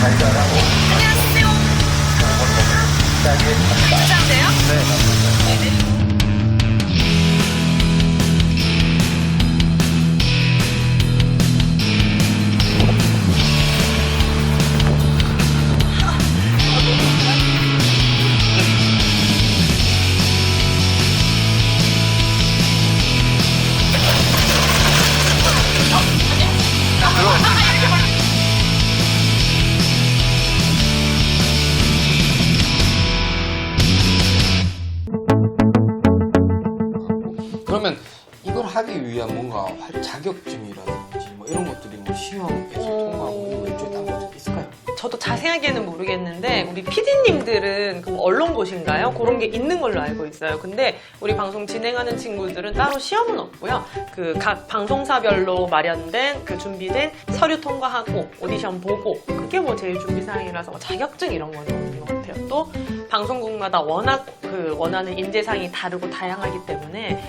발견하고 안녕하세요. 시작했습니다. 괜찮으세요? 네, 맞습니다. 그러면 이걸 하기 위한 뭔가 자격증이라든지 뭐 이런 것들이 뭐 시험에서 통과하고 이런 왼쪽에 딴 것들이 있을까요? 저도 자세하게는 모르겠는데 우리 PD님들은 그 언론고시인가요? 그런 게 있는 걸로 알고 있어요. 근데 우리 방송 진행하는 친구들은 따로 시험은 없고요. 그 각 방송사별로 마련된 그 준비된 서류 통과하고 오디션 보고 그게 뭐 제일 준비 사항이라서 뭐 자격증 이런 건 없는 것 같아요. 또 방송국마다 워낙 그 원하는 인재상이 다르고 다양하기 때문에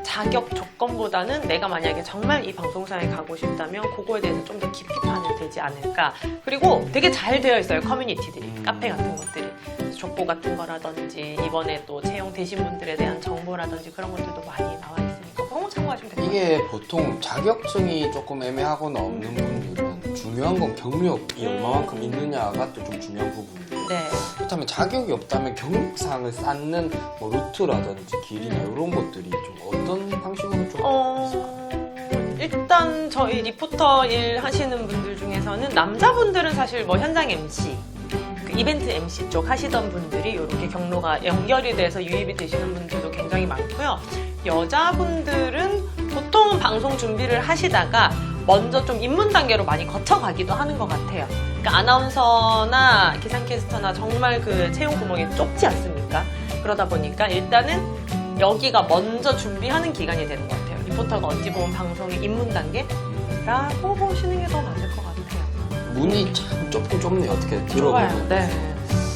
자격 조건보다는 내가 만약에 정말 이 방송사에 가고 싶다면 그거에 대해서 좀 더 깊이 파면 되지 않을까. 그리고 되게 잘 되어 있어요. 커뮤니티들이, 카페 같은 것들이. 족보 같은 거라든지 이번에 또 채용되신 분들에 대한 정보라든지 그런 것들도 많이 나와 있으니까 그런 거 참고하시면 됩니다. 이게 보통 자격증이 조금 애매하거나 없는 분들은 중요한 건 경력이 얼마만큼 있느냐가 또 좀 중요한 부분이에요. 네. 그렇다면 자격이 없다면 경력상을 쌓는 뭐 루트라든지 길이나 이런 것들이 좀 어떤 방식으로 좀 일단 저희 리포터 일 하시는 분들 중에서는 남자분들은 사실 뭐 현장 MC, 그 이벤트 MC 쪽 하시던 분들이 이렇게 경로가 연결이 돼서 유입이 되시는 분들도 굉장히 많고요. 여자분들은 보통은 방송 준비를 하시다가 먼저 좀 입문 단계로 많이 거쳐가기도 하는 것 같아요. 그러니까 아나운서나 기상캐스터나 정말 그 채용 구멍이 좁지 않습니까? 그러다 보니까 일단은 여기가 먼저 준비하는 기간이 되는 것 같아요. 리포터가 어찌 보면 방송의 입문 단계라고 보시는 게 더 맞을 것 같아요. 문이 참 좁긴 좁네요. 어떻게 좋아요. 들어보면. 네.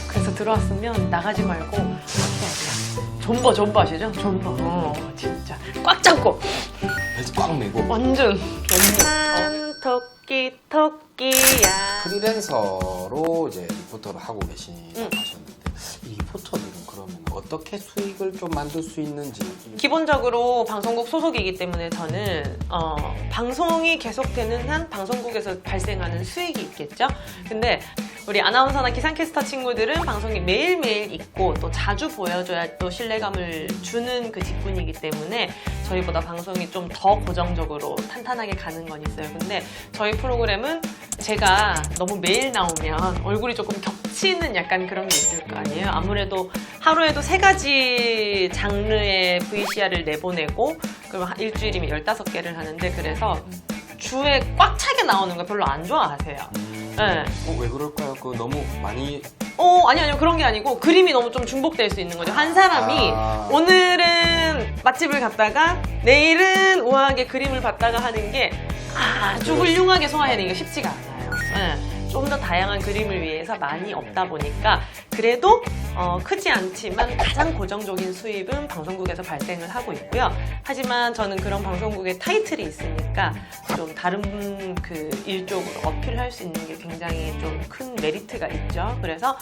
그래서 들어왔으면 나가지 말고 어떻게 해야 돼요? 존버 아시죠? 존버. 진짜 꽉 잡고 그래서 꽉 메고. 완전 한 토끼야. 프리랜서로 이제 리포터를 하고 계시다고 응. 하셨는데 이 리포터들은 그러면 어떻게 수익을 좀 만들 수 있는지 기본적으로 방송국 소속이기 때문에 저는 방송이 계속되는 한 방송국에서 발생하는 수익이 있겠죠. 근데 우리 아나운서나 기상캐스터 친구들은 방송이 매일매일 있고 또 자주 보여줘야 또 신뢰감을 주는 그 직군이기 때문에 저희보다 방송이 좀 더 고정적으로 탄탄하게 가는 건 있어요. 근데 저희 프로그램은 제가 너무 매일 나오면 얼굴이 조금 겹치는 약간 그런 게 있을 거 아니에요. 아무래도 하루에도 3가지 장르의 VCR을 내보내고 그리고 일주일이면 15개를 하는데 그래서 주에 꽉 차게 나오는 거 별로 안 좋아하세요. 네. 왜 그럴까요? 그 너무 많이 아니요. 그런 게 아니고 그림이 너무 좀 중복될 수 있는 거죠. 한 사람이 오늘은 맛집을 갔다가 내일은 우아하게 그림을 봤다가 하는 게 아주 훌륭하게 소화해내기가 쉽지가 않아요. 네. 좀 더 다양한 그림을 위해서 많이 없다 보니까 그래도 크지 않지만 가장 고정적인 수입은 방송국에서 발생을 하고 있고요. 하지만 저는 그런 방송국의 타이틀이 있으니까 좀 다른 그 일 쪽으로 어필할 수 있는 게 굉장히 좀 큰 메리트가 있죠. 그래서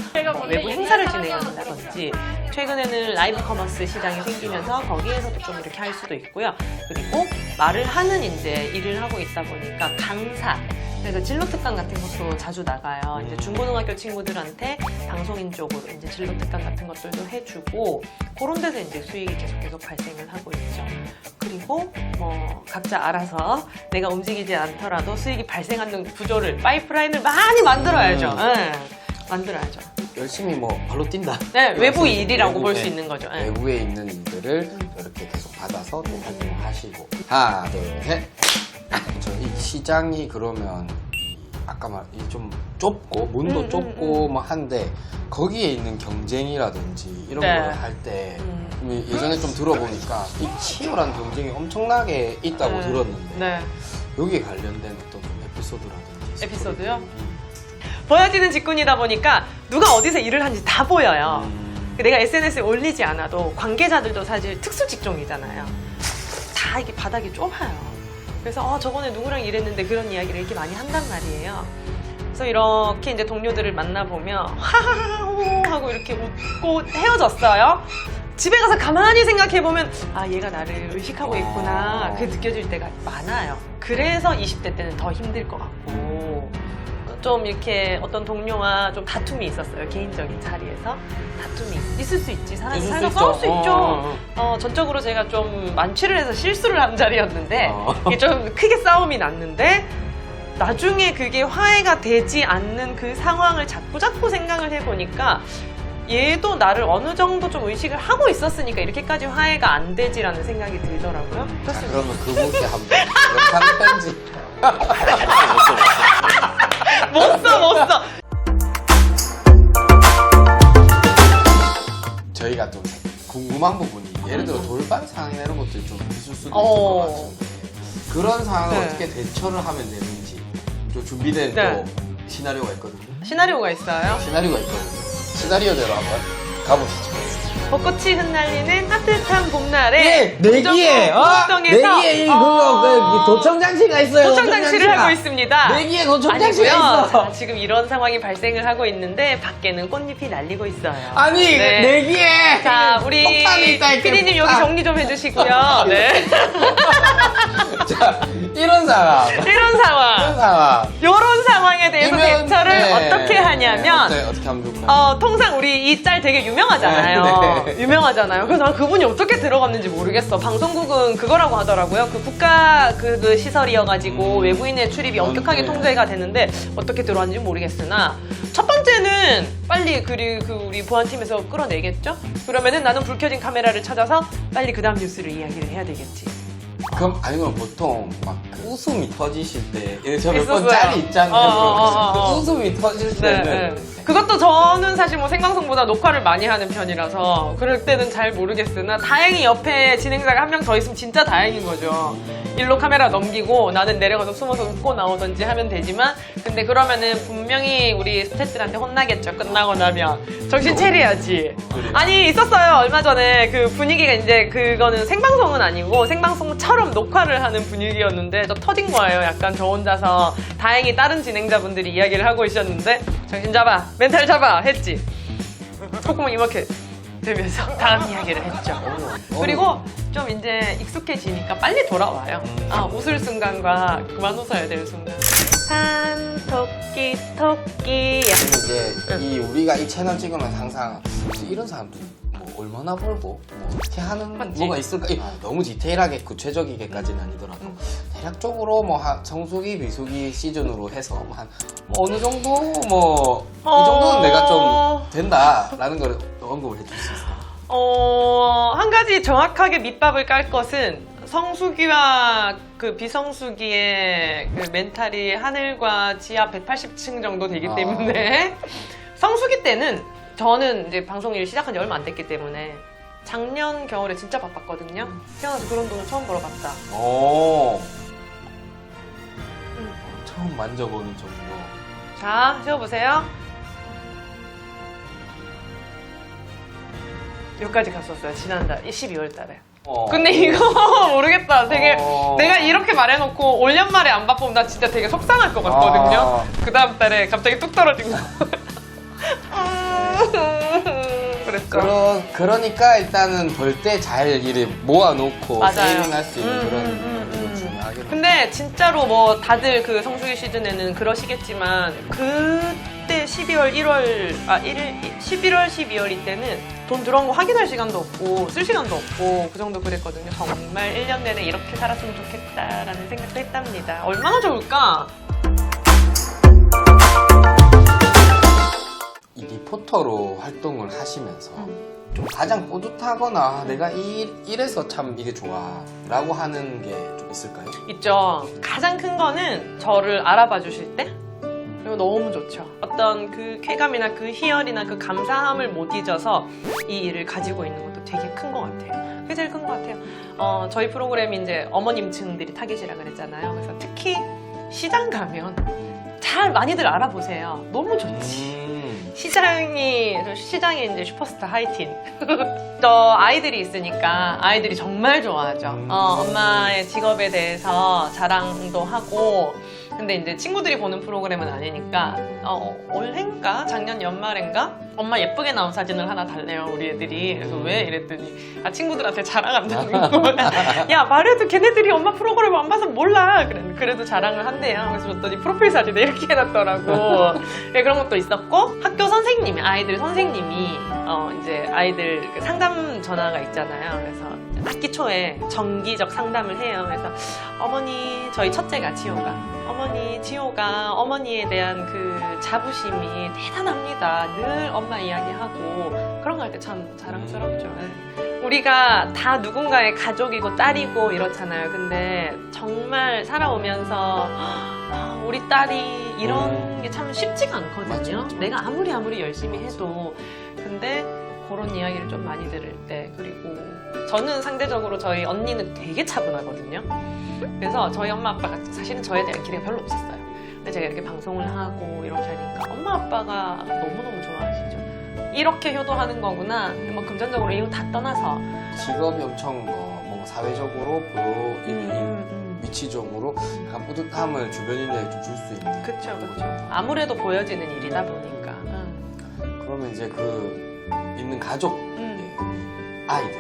외부 행사를 진행한다든지 최근에는 라이브 커머스 시장이 생기면서 거기에서도 좀 이렇게 할 수도 있고요. 그리고 말을 하는 이제 일을 하고 있다 보니까 강사 그래서 진로 특강 같은 것도 자주 나가요. 이제 중고등학교 친구들한테 방송인 쪽으로 이제 진로 특강 같은 것들도 해주고 그런 데서 이제 수익이 계속 발생을 하고 있죠. 그리고 뭐 각자 알아서 내가 움직이지 않더라도 수익이 발생하는 구조를 파이프라인을 많이 만들어야죠. 네, 만들어야죠. 열심히 뭐 발로 뛴다. 네, 외부 일이라고 볼 수 있는 거죠. 네. 외부에 있는 일들을 이렇게 계속 받아서 또 활동을 하시고 하나 둘 셋. 이 시장이 그러면 아까 좀 좁고 문도 좁고 뭐 한데 거기에 있는 경쟁이라든지 이런 네. 거를 할 때 예전에 좀 들어보니까 이 치열한 경쟁이 엄청나게 있다고 들었는데 네. 여기에 관련된 어떤 좀 에피소드라든지 에피소드요? 보여지는 직군이다 보니까 누가 어디서 일을 하는지 다 보여요. 내가 SNS에 올리지 않아도 관계자들도 사실 특수 직종이잖아요. 다 이게 바닥이 좁아요. 그래서 저번에 누구랑 일했는데 그런 이야기를 이렇게 많이 한단 말이에요. 그래서 그래서 이렇게 이제 동료들을 만나보면 하하하호 하고 이렇게 웃고 헤어졌어요. 집에 가서 가만히 생각해보면 아 얘가 나를 의식하고 있구나 그게 느껴질 때가 많아요. 그래서 20대 때는 더 힘들 것 같고 좀 이렇게 어떤 동료와 좀 다툼이 있었어요. 개인적인 자리에서 다툼이 있을 수 있지. 사람이 있을 수 살다 있죠. 싸울 수 있죠. 전적으로 제가 좀 만취를 해서 실수를 한 자리였는데 이게 좀 크게 싸움이 났는데 나중에 그게 화해가 되지 않는 그 상황을 자꾸 생각을 해보니까 얘도 나를 어느 정도 좀 의식을 하고 있었으니까 이렇게까지 화해가 안 되지라는 생각이 들더라고요. 자, 그러면 그분께 한번 영상 편지. 못 써. 저희가 좀 궁금한 부분이 예를 들어 돌발 상황 이런 것들이 좀 있을 수도 있을 어. 것 같은데 그런 상황을 네. 어떻게 대처를 하면 되는지 좀 준비된 네. 또 시나리오가 있거든요. 시나리오가 있어요. 시나리오가 있거든요. 시나리오대로 한번 가보시죠. 벚꽃이 흩날리는 따뜻한 봄날에 내기에 내기에 그 도청장치가 있어요. 도청장치를 하고 있습니다. 내기에 도청장치가 아니고요. 있어. 지금 이런 상황이 발생을 하고 있는데 밖에는 꽃잎이 날리고 있어요. 아니 네. 내기에 자, 우리 폭탄이 있다, 이렇게. 피디님 여기 폭탄. 정리 좀 해주시고요. 네. 자, 이런 상황. 이런 상황. 이런 상황에 대해서 이면, 대처를 네. 어떻게 하냐면 어떻게 하면 좋을까요? 통상 우리 이 짤 되게 유명하잖아요. 네. 유명하잖아요. 그래서 난 그분이 어떻게 들어갔는지 모르겠어. 방송국은 그거라고 하더라고요. 그 국가 그 시설이어가지고 외부인의 출입이 엄격하게 네. 통제가 되는데 어떻게 들어왔는지 모르겠으나 첫 번째는 빨리 그 우리 보안팀에서 끌어내겠죠? 그러면은 나는 불 켜진 카메라를 찾아서 빨리 그 다음 뉴스를 이야기를 해야 되겠지. 그럼 아니면 보통 막그 웃음이 터지실 때 저 몇 있었어요. 번 짤이 있잖아요. 어. 그 웃음이 터질 네, 때는 네. 그것도 저는 사실 뭐 생방송보다 녹화를 많이 하는 편이라서 그럴 때는 잘 모르겠으나 다행히 옆에 진행자가 한 명 더 있으면 진짜 다행인 거죠. 일로 카메라 넘기고 나는 내려가서 숨어서 웃고 나오든지 하면 되지만 근데 그러면은 분명히 우리 스태프들한테 혼나겠죠. 끝나고 나면 정신 차려야지. 그래요? 아니 있었어요. 얼마 전에 그 분위기가 이제 그거는 생방송은 아니고 생방송처럼 녹화를 하는 분위기였는데 저 터진 거예요. 약간 저 혼자서 다행히 다른 진행자분들이 이야기를 하고 있었는데 정신 잡아 멘탈 잡아 했지. 콧구멍 이렇게 되면서 다음 이야기를 했죠. 그리고 좀 이제 익숙해지니까 빨리 돌아와요. 웃을 순간과 그만 웃어야 될 순간. 산 토끼 토끼. 이제 이 우리가 이 채널 찍으면 항상 이런 사람도 뭐 얼마나 벌고 뭐 어떻게 하는 맞지? 뭐가 있을까 너무 디테일하게 구체적이게까지는 아니더라도 대략적으로 뭐 정수기 비수기 시즌으로 해서 뭐 한 뭐 어느 정도 뭐 이 정도는 내가 좀 된다라는 걸 언급을 해줄 수 있어요. 한 가지 정확하게 밑밥을 깔 것은 성수기와 그 비성수기의 그 멘탈이 하늘과 지하 180층 정도 되기 때문에 성수기 때는 저는 이제 방송 일 시작한 지 얼마 안 됐기 때문에 작년 겨울에 진짜 바빴거든요. 태어나서 그런 돈을 처음 벌어봤다. 처음 만져보는 정도. 자, 세워보세요. 여기까지 갔었어요. 지난달 12월 달에. 근데 이거 모르겠다. 되게 내가 이렇게 말해놓고 올 연말에 안 바쁘면 나 진짜 되게 속상할 것 같거든요. 그 다음 달에 갑자기 뚝 떨어진 거. 그랬죠. 그러니까 일단은 벌 때 잘 일을 모아놓고 맞아요. 세이빙할 수 있는 그런 게 중요하긴 근데 진짜로 뭐 다들 그 성수기 시즌에는 그러시겠지만 그때 11월 12월 이때는 돈 들어온 거 확인할 시간도 없고 쓸 시간도 없고 그 정도 그랬거든요. 정말 1년 내내 이렇게 살았으면 좋겠다라는 생각도 했답니다. 얼마나 좋을까? 이 리포터로 활동을 하시면서 좀 가장 뿌듯하거나 내가 이래서 참 이게 좋아 라고 하는 게 좀 있을까요? 있죠. 가장 큰 거는 저를 알아봐 주실 때 이거 너무 좋죠. 어떤 그 쾌감이나 그 희열이나 그 감사함을 못 잊어서 이 일을 가지고 있는 것도 되게 큰 것 같아요. 그게 제일 큰 것 같아요. 저희 프로그램이 이제 어머님층들이 타깃이라 그랬잖아요. 그래서 특히 시장 가면 잘 많이들 알아보세요. 너무 좋지. 시장에 이제 슈퍼스타 하이틴. 저 아이들이 있으니까 아이들이 정말 좋아하죠. 엄마의 직업에 대해서 자랑도 하고, 근데 이제 친구들이 보는 프로그램은 아니니까 올해인가 작년 연말인가 엄마 예쁘게 나온 사진을 하나 달래요 우리 애들이. 그래서 왜 이랬더니 친구들한테 자랑한다는 거야. 야 말해도 걔네들이 엄마 프로그램 안 봐서 몰라. 그래도 자랑을 한대요. 그래서 줬더니 프로필 사진에 이렇게 해놨더라고. 네, 그런 것도 있었고 학교 선생님이 아이들 선생님이 이제 아이들 그 상담 전화가 있잖아요. 그래서 학기 초에 정기적 상담을 해요. 그래서 어머니 저희 첫째가 지호가 어머니에 대한 그 자부심이 대단합니다. 늘 엄마 이야기하고 그런 거 할 때 참 자랑스럽죠. 우리가 다 누군가의 가족이고 딸이고 이렇잖아요. 근데 정말 살아오면서 우리 딸이 이런 게 참 쉽지가 않거든요. 맞아. 내가 아무리 열심히 해도. 근데 그런 이야기를 좀 많이 들을 때, 그리고 저는 상대적으로 저희 언니는 되게 차분하거든요. 그래서 저희 엄마 아빠가 사실은 저에 대한 기대가 별로 없었어요. 근데 제가 이렇게 방송을 하고 이렇게 하니까 엄마 아빠가 너무너무 좋아하시죠. 이렇게 효도하는 거구나. 뭐 금전적으로 이거 다 떠나서 직업이 엄청 뭔가 사회적으로 위치적으로 약간 뿌듯함을 주변인들에게 좀 줄 수 있는. 그쵸. 아무래도 보여지는 일이다 보니까. 그러면 이제 그 있는 가족 아이들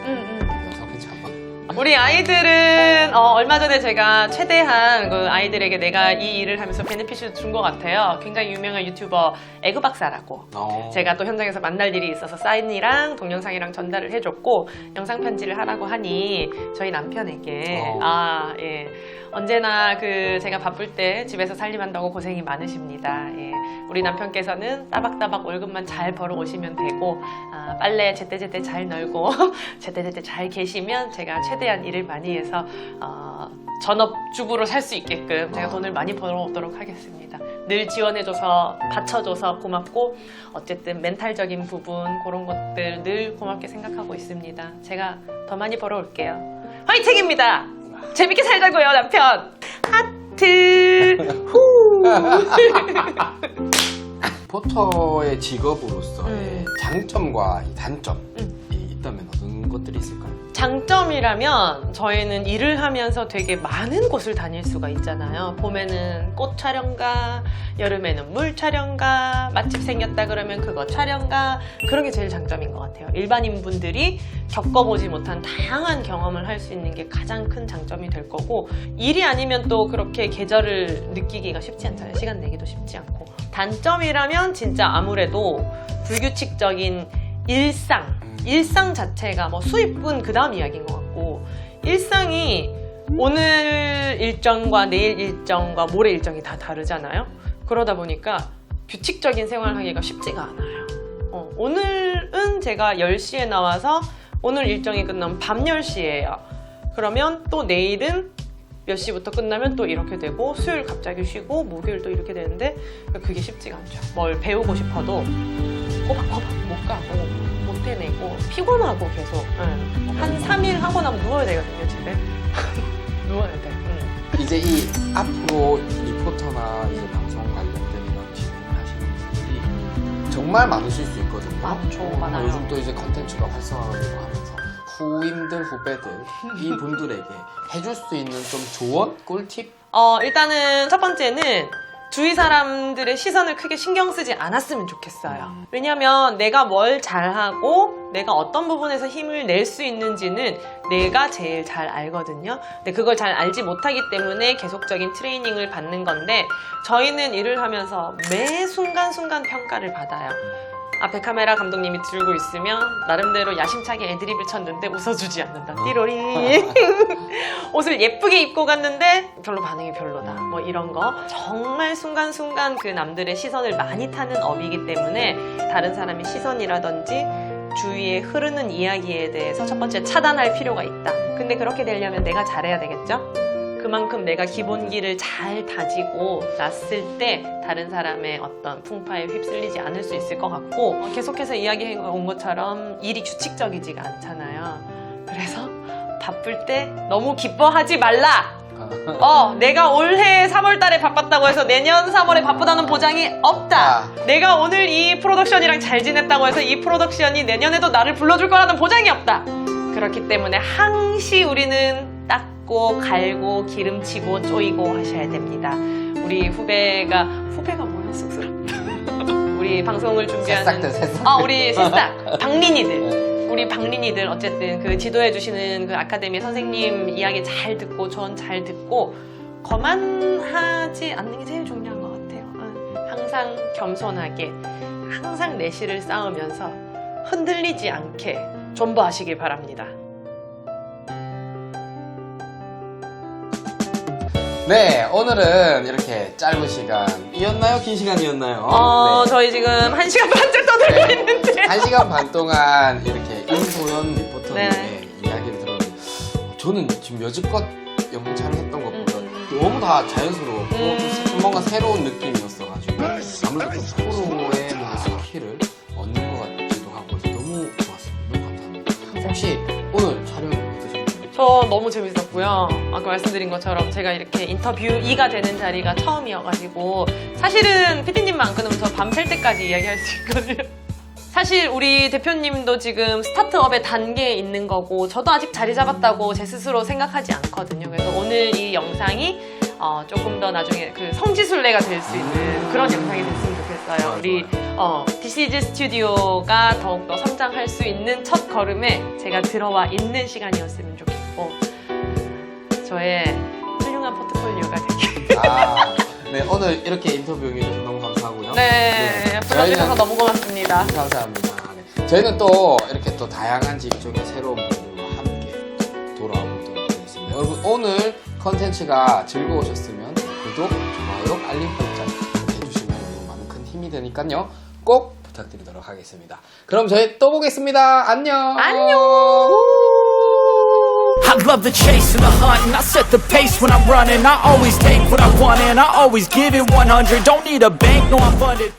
여성의 자본. 우리 아이들은 얼마 전에 제가 최대한 그 아이들에게 내가 이 일을 하면서 베네핏을 준 것 같아요. 굉장히 유명한 유튜버 에그박사라고. 제가 또 현장에서 만날 일이 있어서 사인이랑 동영상이랑 전달을 해줬고 영상 편지를 하라고 하니 저희 남편에게 예. 언제나 그 제가 바쁠 때 집에서 살림한다고 고생이 많으십니다. 예. 우리 남편께서는 따박따박 월급만 잘 벌어 오시면 되고 빨래 제때제때 잘 널고 제때제때 잘 계시면 제가 최대한 일을 많이 해서 전업주부로 살 수 있게끔 제가 돈을 많이 벌어오도록 하겠습니다. 늘 지원해줘서 받쳐줘서 고맙고 어쨌든 멘탈적인 부분 그런 것들 늘 고맙게 생각하고 있습니다. 제가 더 많이 벌어올게요. 화이팅입니다. 재밌게 살자고요 남편. 하트. 후. 포터의 직업으로서의 장점과 이 단점이 있다면 어떤 것들이 있을까요? 장점이라면 저희는 일을 하면서 되게 많은 곳을 다닐 수가 있잖아요. 봄에는 꽃 촬영가, 여름에는 물 촬영가, 맛집 생겼다 그러면 그거 촬영가, 그런 게 제일 장점인 것 같아요. 일반인 분들이 겪어보지 못한 다양한 경험을 할 수 있는 게 가장 큰 장점이 될 거고, 일이 아니면 또 그렇게 계절을 느끼기가 쉽지 않잖아요. 시간 내기도 쉽지 않고. 단점이라면 진짜 아무래도 불규칙적인 일상 자체가 뭐 수입은 그 다음 이야기인 것 같고, 일상이 오늘 일정과 내일 일정과 모레 일정이 다 다르잖아요. 그러다 보니까 규칙적인 생활하기가 쉽지가 않아요. 오늘은 제가 10시에 나와서 오늘 일정이 끝나면 밤 10시예요. 그러면 또 내일은 몇 시부터 끝나면 또 이렇게 되고, 수요일 갑자기 쉬고 목요일 또 이렇게 되는데 그게 쉽지가 않죠. 뭘 배우고 싶어도 꼬박꼬박 못 가고 못 해내고 피곤하고 계속 한 3일 하고 나면 누워야 되거든요. 집에 누워야 돼. 이제 이 앞으로 리포터나 이제 방송 관련된 이런 진행을 하시는 분들이 정말 많으실 수 있거든요. 많아요. 요즘 또 이제 컨텐츠가 활성화가 되고 하면서 후임들 후배들 이 분들에게 해줄 수 있는 좀 조언, 꿀팁? 일단은 첫 번째는 주위 사람들의 시선을 크게 신경 쓰지 않았으면 좋겠어요. 왜냐면 내가 뭘 잘하고 내가 어떤 부분에서 힘을 낼 수 있는지는 내가 제일 잘 알거든요. 근데 그걸 잘 알지 못하기 때문에 계속적인 트레이닝을 받는 건데, 저희는 일을 하면서 매 순간순간 평가를 받아요. 앞에 카메라 감독님이 들고 있으면 나름대로 야심차게 애드립을 쳤는데 웃어주지 않는다. 띠로리. 옷을 예쁘게 입고 갔는데 별로 반응이 별로다. 뭐 이런 거. 정말 순간순간 그 남들의 시선을 많이 타는 업이기 때문에 다른 사람의 시선이라든지 주위에 흐르는 이야기에 대해서 첫 번째 차단할 필요가 있다. 근데 그렇게 되려면 내가 잘해야 되겠죠? 그만큼 내가 기본기를 잘 다지고 놨을 때 다른 사람의 어떤 풍파에 휩쓸리지 않을 수 있을 것 같고, 계속해서 이야기해 온 것처럼 일이 규칙적이지가 않잖아요. 그래서 바쁠 때 너무 기뻐하지 말라. 내가 올해 3월 달에 바빴다고 해서 내년 3월에 바쁘다는 보장이 없다. 내가 오늘 이 프로덕션이랑 잘 지냈다고 해서 이 프로덕션이 내년에도 나를 불러줄 거라는 보장이 없다. 그렇기 때문에 항시 우리는 닦고 갈고 기름치고 쪼이고 하셔야 됩니다. 우리 후배가 뭐야 쑥스럽다. 우리 방송을 준비하는 새싹들, 새싹들. 우리 새싹 박린이들. 우리 박린이들 어쨌든 그 지도해주시는 그 아카데미 선생님 이야기 잘 듣고 전 잘 듣고 거만하지 않는 게 제일 중요한 것 같아요. 항상 겸손하게 항상 내실을 쌓으면서 흔들리지 않게 존버하시길 바랍니다. 네, 오늘은 이렇게 짧은 시간이었나요? 긴 시간이었나요? 네. 저희 지금 1시간 반째 떠들고 있는데 1시간 반 동안 이렇게 임소연 리포터님의 네. 이야기를 들었는데 저는 지금 여지껏 영상 촬영했던 것보다 너무 다 자연스러웠고 뭔가 새로운 느낌이었어가지고 아무래도 좀 프로의 뭔가 스킬을 얻는 것 같기도 하고 그래서 너무 좋았습니다. 너무 감사합니다. 혹시 오늘 촬영 어떠셨나요? 저 너무 재밌었고요. 아까 말씀드린 것처럼 제가 이렇게 인터뷰이가 되는 자리가 처음이어가지고 사실은 PD님만 안 끊으면 저 밤샐 때까지 이야기할 수 있거든요. 사실 우리 대표님도 지금 스타트업의 단계에 있는 거고 저도 아직 자리 잡았다고 제 스스로 생각하지 않거든요. 그래서 오늘 이 영상이 조금 더 나중에 그 성지순례가 될 수 있는 그런 영상이 됐으면 좋겠어요. 우리 DCG 스튜디오가 더욱더 성장할 수 있는 첫 걸음에 제가 들어와 있는 시간이었으면 좋겠고 저의 훌륭한 포트폴리오가 되길. 네, 오늘 이렇게 인터뷰 해주셔서 너무 감사하고요. 네, 불러주셔서 너무 고맙습니다. 감사합니다. 네. 저희는 또 이렇게 또 다양한 직종의 새로운 분들과 함께 돌아오도록 하겠습니다. 여러분 오늘 컨텐츠가 즐거우셨으면 구독, 좋아요, 알림 설정 해주시면 많은 큰 힘이 되니까요. 꼭 부탁드리도록 하겠습니다. 그럼 저희 또 보겠습니다. 안녕. I love the chase and the hunt, and I set the pace when I'm running. I always take what I want and I always give it 100. Don't need a bank, no I'm funded.